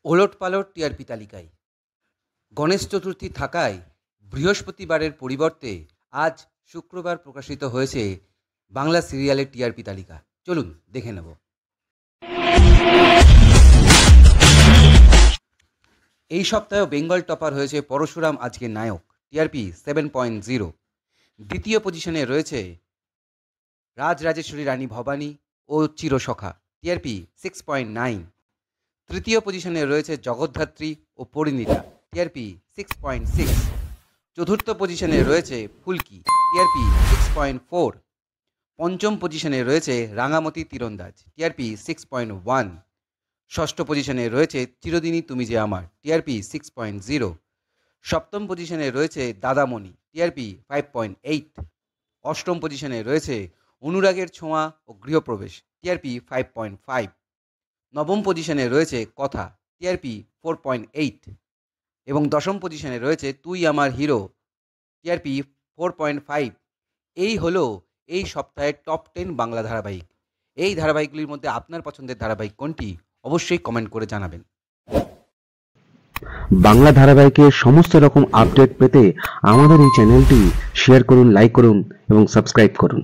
ওলটপালট TRP তালিকায় গণেশ চতুর্থী থাকায় বৃহস্পতিবারের পরিবর্তে আজ শুক্রবার প্রকাশিত হয়েছে বাংলা সিরিয়ালের টিআরপি তালিকা। চলুন দেখে নেব। এই সপ্তাহে বেঙ্গল টপার হয়েছে পরশুরাম আজকের নায়ক, টিআরপি 7.0। দ্বিতীয় পজিশনে রয়েছে রাজরাজেশ্বরী রানী ভবানী ও চিরসখা, টিআরপি 6.9। তৃতীয় পজিশনে রয়েছে জগদ্ধাত্রী ও পরিণীতা, টিআরপি 6.6। চতুর্থ পজিশনে রয়েছে ফুলকি, টিআরপি 6.4। পঞ্চম পজিশনে রয়েছে রাঙামতি তীরন্দাজ, টিআরপি 6.1। ষষ্ঠ পজিশনে রয়েছে চিরদিনই তুমি যে আমার, টিআরপি 6.0। সপ্তম পজিশনে রয়েছে দাদামণি, টিআরপি 5.8। অষ্টম পজিশনে রয়েছে অনুরাগের ছোঁয়া ও গৃহপ্রবেশ, টিআরপি 5.5। নবম পজিশনে রয়েছে কথা, টিআরপি 4.8। এবং দশম পজিশনে রয়েছে তুই আমার হিরো, টিআরপি 4.5। এই হলো এই সপ্তাহের টপ 10 বাংলা ধারাবাহিক। এই ধারাবাহিকগুলির মধ্যে আপনার পছন্দের ধারাবাহিক কোনটি অবশ্যই কমেন্ট করে জানাবেন। বাংলা ধারাবাহিকের সমস্ত রকম আপডেট পেতে আমাদের এই চ্যানেলটি শেয়ার করুন, লাইক করুন এবং সাবস্ক্রাইব করুন।